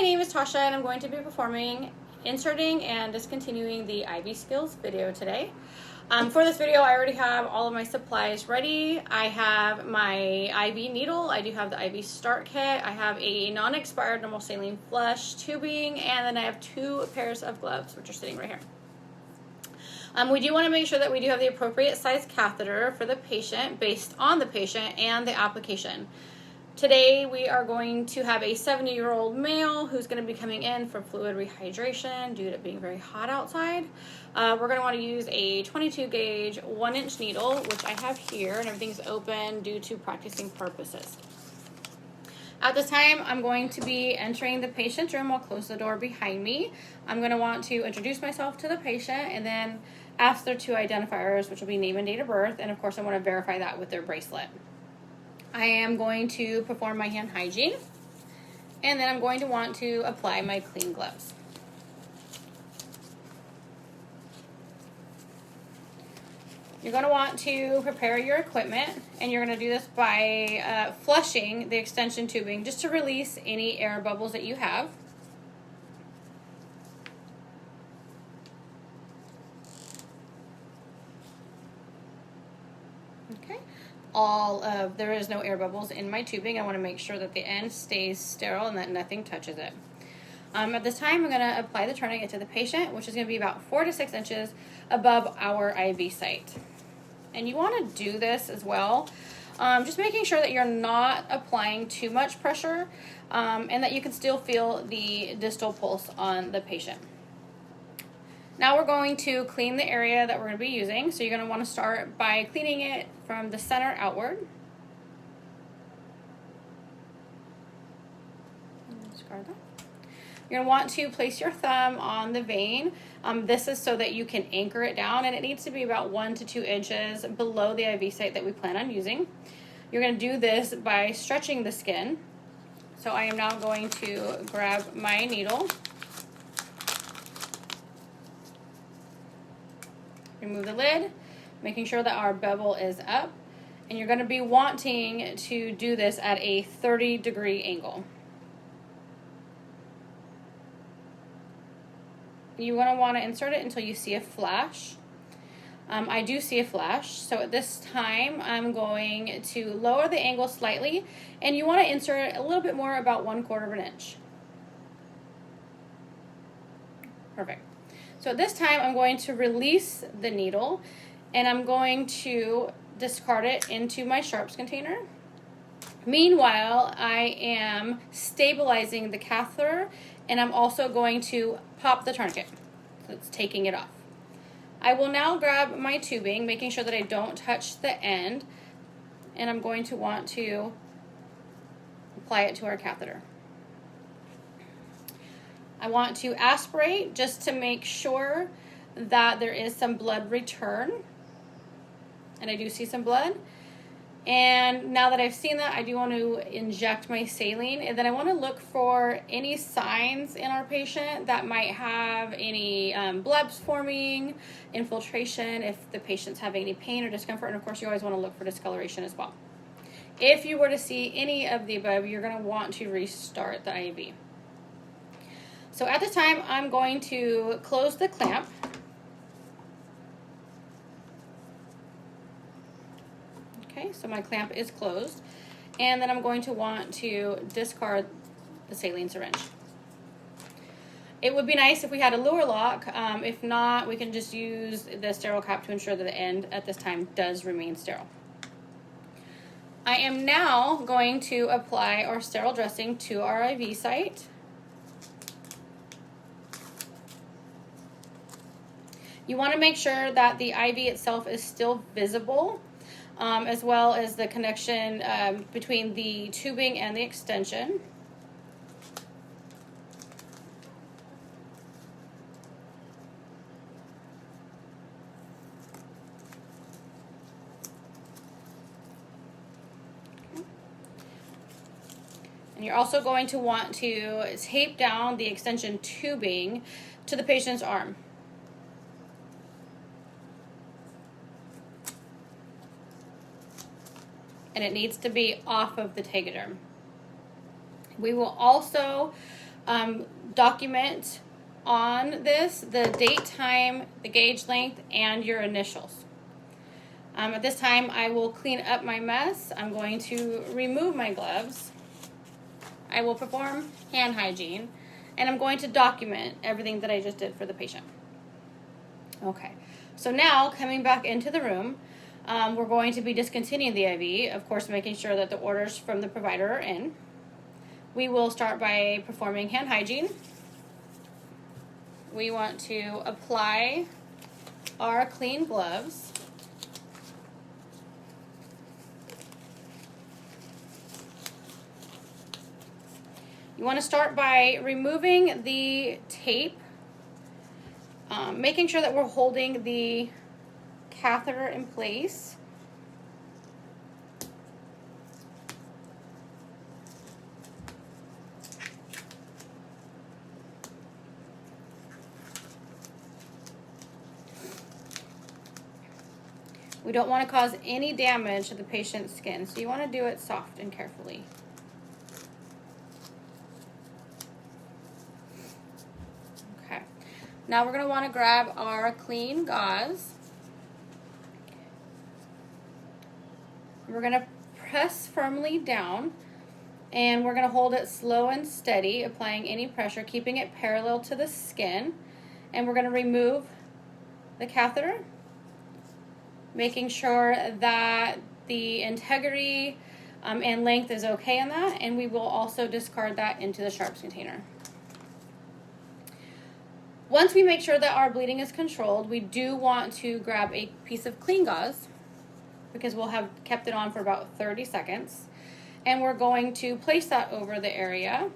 my name is Tasha and I'm going to be performing inserting and discontinuing the IV skills video today. For this video, I already have all of my supplies ready. I have my IV needle, I do have the IV start kit, I have a non-expired normal saline flush tubing, and then I have 2 pairs of gloves, which are sitting right here. We do want to make sure that we do have the appropriate size catheter for the patient based on the patient and the application. Today we are going to have a 70-year-old male who's going to be coming in for fluid rehydration due to it being very hot outside. We're going to want to use a 22 gauge 1-inch needle, which I have here, and everything's open due to practicing purposes. At this time, I'm going to be entering the patient's room. I'll close the door behind me. I'm going to want to introduce myself to the patient and then ask their 2 identifiers, which will be name and date of birth, and of course I want to verify that with their bracelet. I am going to perform my hand hygiene, and then I'm going to want to apply my clean gloves. You're going to want to prepare your equipment, and you're going to do this by flushing the extension tubing just to release any air bubbles that you have. Okay. There is no air bubbles in my tubing. I want to make sure that the end stays sterile and that nothing touches it. At this time, I'm going to apply the tourniquet to the patient, which is going to be about 4 to 6 inches above our IV site. And you want to do this as well, just making sure that you're not applying too much pressure and that you can still feel the distal pulse on the patient. Now we're going to clean the area that we're going to be using. So you're going to want to start by cleaning it from the center outward. Discard that. You're going to want to place your thumb on the vein. This is so that you can anchor it down, and it needs to be about 1 to 2 inches below the IV site that we plan on using. You're going to do this by stretching the skin. So I am now going to grab my needle, remove the lid, making sure that our bevel is up, and you're going to be wanting to do this at a 30-degree angle. You want to insert it until you see a flash. I do see a flash, so at this time I'm going to lower the angle slightly, and you want to insert a little bit more, about 1/4 of an inch. Perfect. So at this time I'm going to release the needle, and I'm going to discard it into my sharps container. Meanwhile, I am stabilizing the catheter, and I'm also going to pop the tourniquet. So it's taking it off. I will now grab my tubing, making sure that I don't touch the end, and I'm going to want to apply it to our catheter. I want to aspirate just to make sure that there is some blood return, and I do see some blood. And now that I've seen that, I do want to inject my saline, and then I want to look for any signs in our patient that might have any blebs forming, infiltration, if the patient's having any pain or discomfort, and of course you always want to look for discoloration as well. If you were to see any of the above, you're going to want to restart the IV. So at this time, I'm going to close the clamp. Okay, so my clamp is closed, and then I'm going to want to discard the saline syringe. It would be nice if we had a lure lock. If not, we can just use the sterile cap to ensure that the end at this time does remain sterile. I am now going to apply our sterile dressing to our IV site. You want to make sure that the IV itself is still visible, as well as the connection between the tubing and the extension. And you're also going to want to tape down the extension tubing to the patient's arm. And it needs to be off of the tegaderm. We will also Document on this the date, time, the gauge length, and your initials. At this time, I will clean up my mess. I'm going to remove my gloves. I will perform hand hygiene, and I'm going to document everything that I just did for the patient. Okay, so now coming back into the room, we're going to be discontinuing the IV, of course, making sure that the orders from the provider are in. We will start by performing hand hygiene. We want to apply our clean gloves. You want to start by removing the tape, making sure that we're holding the catheter in place. We don't want to cause any damage to the patient's skin, so you want to do it soft and carefully. Okay. Now we're going to want to grab our clean gauze. We're going to press firmly down, and we're going to hold it slow and steady, applying any pressure, keeping it parallel to the skin. And we're going to remove the catheter, making sure that the integrity and length is okay on that, and we will also discard that into the sharps container. Once we make sure that our bleeding is controlled, we do want to grab a piece of clean gauze, because we'll have kept it on for about 30 seconds, and we're going to place that over the area,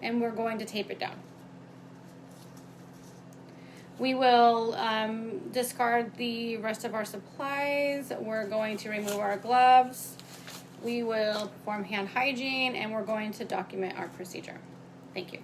and we're going to tape it down. We will discard the rest of our supplies. We're going to remove our gloves. We will perform hand hygiene, and we're going to document our procedure. Thank you.